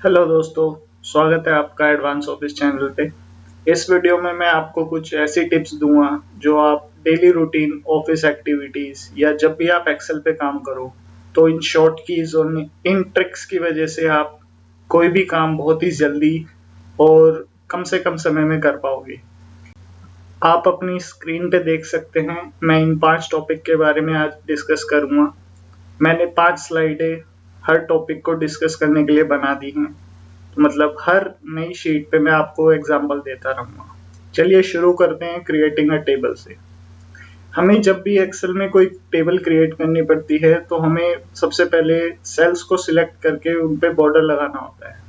Hello दोस्तों, स्वागत है आपका एडवांस ऑफिस चैनल पे। इस वीडियो में मैं आपको कुछ ऐसी टिप्स दूंगा जो आप डेली रूटीन ऑफिस एक्टिविटीज़ या जब भी आप एक्सेल पे काम करो तो इन शॉर्ट कीज और इन ट्रिक्स की वजह से आप कोई भी काम बहुत ही जल्दी और कम से कम समय में कर पाओगे। आप अपनी स्क्रीन पे देख सकते हैं, मैं इन 5 टॉपिक के बारे में आज डिस्कस करूंगा। मैंने 5 स्लाइडें हर टॉपिक को डिस्कस करने के लिए बना दी हैं। तो मतलब हर नई शीट पे मैं आपको एग्जांपल देता रहूँगा। चलिए शुरू करते हैं क्रिएटिंग अ टेबल से। हमें जब भी एक्सेल में कोई टेबल क्रिएट करनी पड़ती है तो हमें सबसे पहले सेल्स को सिलेक्ट करके उन पे बॉर्डर लगाना होता है।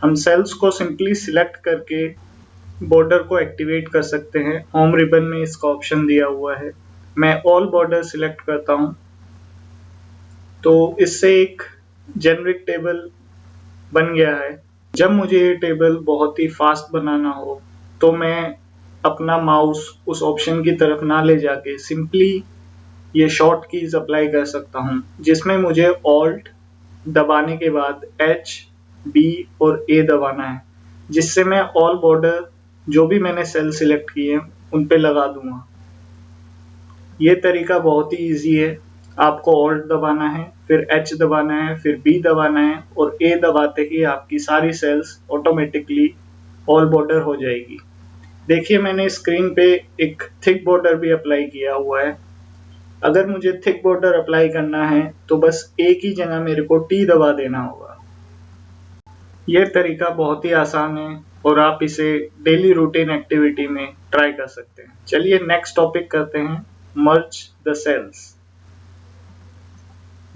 हम सेल्स को सिंपली सिलेक्ट करके बॉर्डर को एक्टिवेट कर सकते हैं। होम रिबन में इसका ऑप्शन दिया हुआ है। मैं ऑल बॉर्डर सिलेक्ट करता हूँ तो इससे एक जेनरिक टेबल बन गया है। जब मुझे ये टेबल बहुत ही फास्ट बनाना हो तो मैं अपना माउस उस ऑप्शन की तरफ ना ले जाके सिंपली ये शॉर्ट कीज अप्लाई कर सकता हूँ, जिसमें मुझे ऑल्ट दबाने के बाद एच, बी और ए दबाना है, जिससे मैं ऑल बॉर्डर जो भी मैंने सेल सिलेक्ट किए उन पे लगा दूंगा। ये तरीका बहुत ही ईजी है। आपको ऑल्ट दबाना है, फिर एच दबाना है, फिर बी दबाना है और ए दबाते ही आपकी सारी सेल्स ऑटोमेटिकली ऑल बॉर्डर हो जाएगी। देखिए मैंने स्क्रीन पे एक थिक बॉर्डर भी अप्लाई किया हुआ है। अगर मुझे थिक बॉर्डर अप्लाई करना है तो बस ए की जगह मेरे को टी दबा देना होगा। यह तरीका बहुत ही आसान है और आप इसे डेली रूटीन एक्टिविटी में ट्राई कर सकते हैं। चलिए नेक्स्ट टॉपिक करते हैं, मर्ज द सेल्स।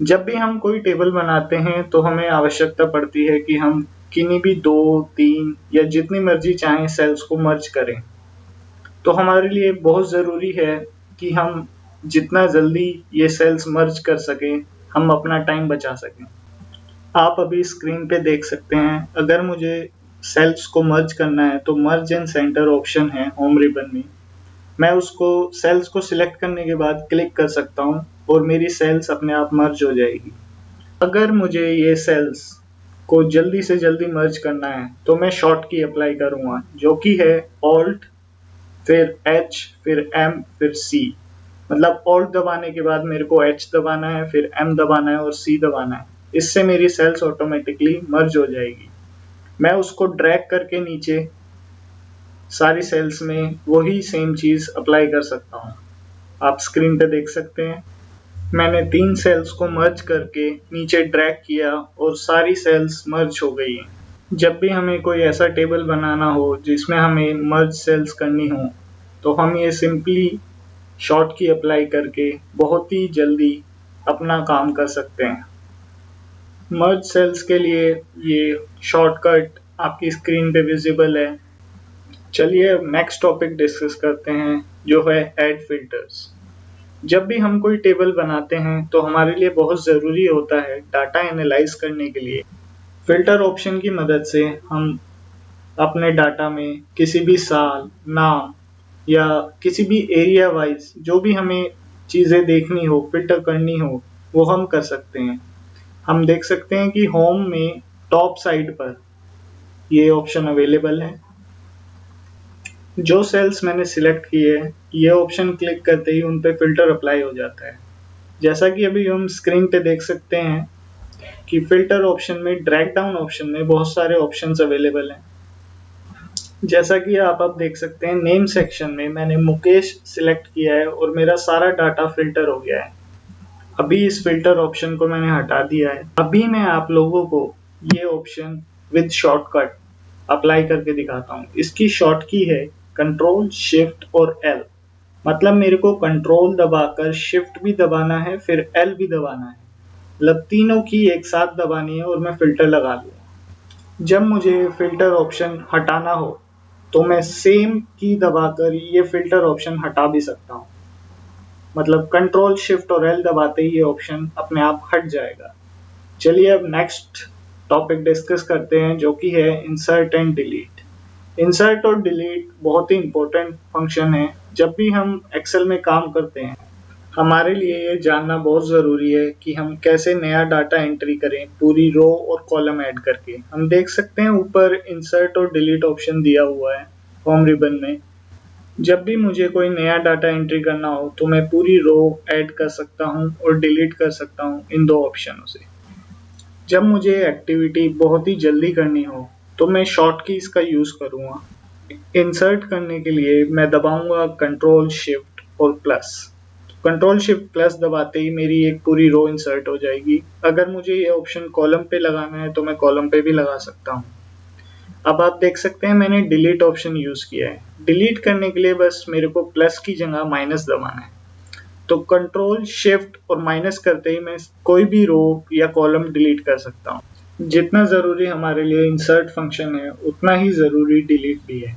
जब भी हम कोई टेबल बनाते हैं तो हमें आवश्यकता पड़ती है कि हम किन्हीं भी 2, 3 या जितनी मर्जी चाहें सेल्स को मर्ज करें। तो हमारे लिए बहुत ज़रूरी है कि हम जितना जल्दी ये सेल्स मर्ज कर सकें, हम अपना टाइम बचा सकें। आप अभी स्क्रीन पे देख सकते हैं, अगर मुझे सेल्स को मर्ज करना है तो मर्ज एंड सेंटर ऑप्शन है होम रिबन में। मैं उसको सेल्स को सिलेक्ट करने के बाद क्लिक कर सकता हूँ और मेरी सेल्स अपने आप मर्ज हो जाएगी। अगर मुझे ये सेल्स को जल्दी से जल्दी मर्ज करना है तो मैं शॉर्ट की अप्लाई करूँगा, जो कि है ऑल्ट, फिर एच, फिर एम, फिर सी। मतलब ऑल्ट दबाने के बाद मेरे को एच दबाना है, फिर एम दबाना है और सी दबाना है। इससे मेरी सेल्स ऑटोमेटिकली मर्ज हो जाएगी। मैं उसको ड्रैग करके नीचे सारी सेल्स में वही सेम चीज़ अप्लाई कर सकता हूँ। आप स्क्रीन पे देख सकते हैं, मैंने 3 सेल्स को मर्ज करके नीचे ड्रैग किया और सारी सेल्स मर्ज हो गई हैं। जब भी हमें कोई ऐसा टेबल बनाना हो जिसमें हमें मर्ज सेल्स करनी हो तो हम ये सिंपली शॉर्ट की अप्लाई करके बहुत ही जल्दी अपना काम कर सकते हैं। मर्ज सेल्स के लिए ये शॉर्टकट आपकी स्क्रीन पे विजिबल है। चलिए अब नेक्स्ट टॉपिक डिस्कस करते हैं, जो है ऐड फिल्टर्स। जब भी हम कोई टेबल बनाते हैं तो हमारे लिए बहुत ज़रूरी होता है डाटा एनालाइज करने के लिए। फिल्टर ऑप्शन की मदद से हम अपने डाटा में किसी भी साल, नाम या किसी भी एरिया वाइज जो भी हमें चीज़ें देखनी हो, फिल्टर करनी हो, वो हम कर सकते हैं। हम देख सकते हैं कि होम में टॉप साइड पर ये ऑप्शन अवेलेबल है। जो सेल्स मैंने सिलेक्ट किए हैं, ये ऑप्शन क्लिक करते ही उन पे फिल्टर अप्लाई हो जाता है। जैसा कि अभी हम स्क्रीन पे देख सकते हैं कि फिल्टर ऑप्शन में, ड्रैग डाउन ऑप्शन में बहुत सारे ऑप्शंस अवेलेबल हैं। जैसा कि आप अब देख सकते हैं, नेम सेक्शन में मैंने मुकेश सिलेक्ट किया है और मेरा सारा डाटा फिल्टर हो गया है। अभी इस फिल्टर ऑप्शन को मैंने हटा दिया है। अभी मैं आप लोगों को ये ऑप्शन विद शॉर्टकट अप्लाई करके दिखाता हूँ। इसकी शॉर्ट की है कंट्रोल, शिफ्ट और एल। मतलब मेरे को कंट्रोल दबाकर शिफ्ट भी दबाना है, फिर एल भी दबाना है। मतलब तीनों की एक साथ दबानी है और मैं फिल्टर लगा लूँगा। जब मुझे फिल्टर ऑप्शन हटाना हो तो मैं सेम की दबाकर ये फिल्टर ऑप्शन हटा भी सकता हूँ। मतलब कंट्रोल, शिफ्ट और एल दबाते ही ये ऑप्शन अपने आप हट जाएगा। चलिए अब नेक्स्ट टॉपिक डिस्कस करते हैं, जो कि है इंसर्ट एंड डिलीट। इंसर्ट और डिलीट बहुत ही इंपॉर्टेंट फंक्शन है। जब भी हम एक्सेल में काम करते हैं, हमारे लिए ये जानना बहुत ज़रूरी है कि हम कैसे नया डाटा एंट्री करें पूरी रो और कॉलम ऐड करके। हम देख सकते हैं ऊपर इंसर्ट और डिलीट ऑप्शन दिया हुआ है फॉर्म रिबन में। जब भी मुझे कोई नया डाटा एंट्री करना हो तो मैं पूरी रो ऐड कर सकता हूँ और डिलीट कर सकता हूँ इन दो ऑप्शनों से। जब मुझे एक्टिविटी बहुत ही जल्दी करनी हो तो मैं शॉर्ट कीज का यूज़ करूँगा। इंसर्ट करने के लिए मैं दबाऊंगा कंट्रोल शिफ्ट और प्लस। कंट्रोल शिफ्ट प्लस दबाते ही मेरी एक पूरी रो इंसर्ट हो जाएगी। अगर मुझे ये ऑप्शन कॉलम पे लगाना है तो मैं कॉलम पे भी लगा सकता हूँ। अब आप देख सकते हैं मैंने डिलीट ऑप्शन यूज किया है। डिलीट करने के लिए बस मेरे को प्लस की जगह माइनस दबाना है। तो कंट्रोल शिफ्ट और माइनस करते ही मैं कोई भी रो या कॉलम डिलीट कर सकता हूँ। जितना ज़रूरी हमारे लिए इंसर्ट फंक्शन है उतना ही ज़रूरी डिलीट भी है,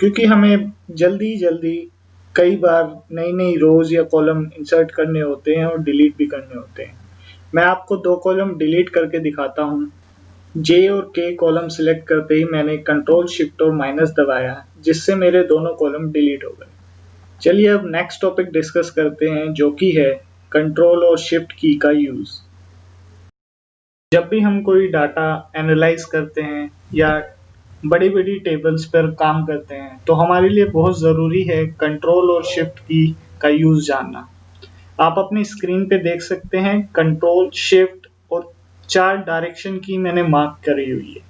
क्योंकि हमें जल्दी जल्दी कई बार नई नई रोज या कॉलम इंसर्ट करने होते हैं और डिलीट भी करने होते हैं। मैं आपको दो कॉलम डिलीट करके दिखाता हूँ। जे और के कॉलम सिलेक्ट करते ही मैंने कंट्रोल शिफ्ट और माइनस दबाया, जिससे मेरे दोनों कॉलम डिलीट हो गए। चलिए अब नेक्स्ट टॉपिक डिस्कस करते हैं, जो कि है कंट्रोल और शिफ्ट की का यूज। जब भी हम कोई डाटा एनालाइज करते हैं या बड़ी बड़ी टेबल्स पर काम करते हैं तो हमारे लिए बहुत ज़रूरी है कंट्रोल और शिफ्ट की का यूज़ जानना। आप अपनी स्क्रीन पे देख सकते हैं कंट्रोल शिफ्ट और 4 डायरेक्शन की मैंने मार्क करी हुई है।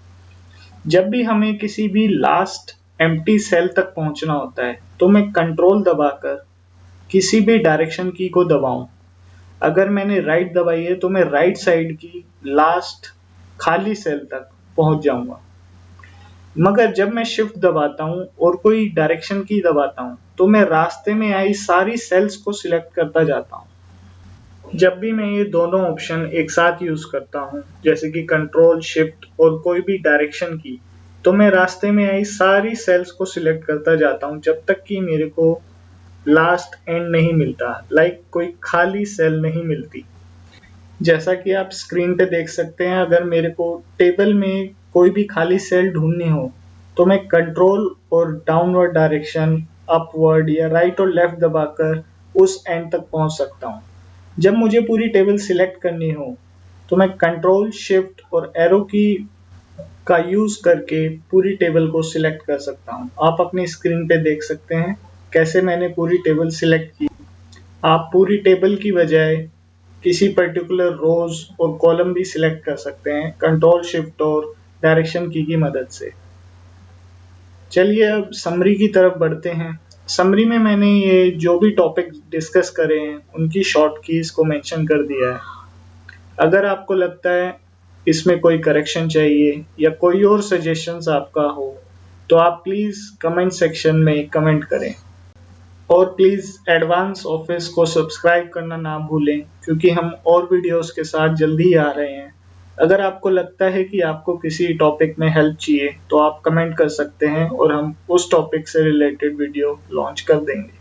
जब भी हमें किसी भी लास्ट एम्प्टी सेल तक पहुंचना होता है तो मैं कंट्रोल दबाकर किसी भी डायरेक्शन की को दबाऊं। अगर मैंने राइट दबाई है तो मैं राइट साइड की लास्ट खाली सेल तक पहुंच जाऊंगा। मगर जब मैं शिफ्ट दबाता हूँ और कोई डायरेक्शन की दबाता हूँ तो मैं रास्ते में आई सारी सेल्स को सिलेक्ट करता जाता हूँ। जब भी मैं ये दोनों ऑप्शन एक साथ यूज करता हूँ, जैसे कि कंट्रोल शिफ्ट और कोई भी डायरेक्शन की, तो मैं रास्ते में आई सारी सेल्स को सिलेक्ट करता जाता हूँ जब तक कि मेरे को लास्ट एंड नहीं मिलता, लाइक कोई खाली सेल नहीं मिलती। जैसा कि आप स्क्रीन पे देख सकते हैं, अगर मेरे को टेबल में कोई भी खाली सेल ढूंढनी हो तो मैं कंट्रोल और डाउनवर्ड डायरेक्शन, अपवर्ड या राइट और लेफ्ट दबाकर उस एंड तक पहुंच सकता हूं। जब मुझे पूरी टेबल सिलेक्ट करनी हो तो मैं कंट्रोल शिफ्ट और एरो की का यूज करके पूरी टेबल को सिलेक्ट कर सकता हूं। आप अपनी स्क्रीन पे देख सकते हैं कैसे मैंने पूरी टेबल सिलेक्ट की। आप पूरी टेबल की बजाय किसी पर्टिकुलर रोज और कॉलम भी सिलेक्ट कर सकते हैं कंट्रोल शिफ्ट और डायरेक्शन की मदद से। चलिए अब समरी की तरफ बढ़ते हैं। समरी में मैंने ये जो भी टॉपिक डिस्कस करे हैं उनकी शॉर्ट कीज को मेंशन कर दिया है। अगर आपको लगता है इसमें कोई करेक्शन चाहिए या कोई और सजेशंस आपका हो तो आप प्लीज़ कमेंट सेक्शन में कमेंट करें। और प्लीज़ एडवांस ऑफिस को सब्सक्राइब करना ना भूलें, क्योंकि हम और वीडियोस के साथ जल्दी ही आ रहे हैं। अगर आपको लगता है कि आपको किसी टॉपिक में हेल्प चाहिए तो आप कमेंट कर सकते हैं और हम उस टॉपिक से रिलेटेड वीडियो लॉन्च कर देंगे।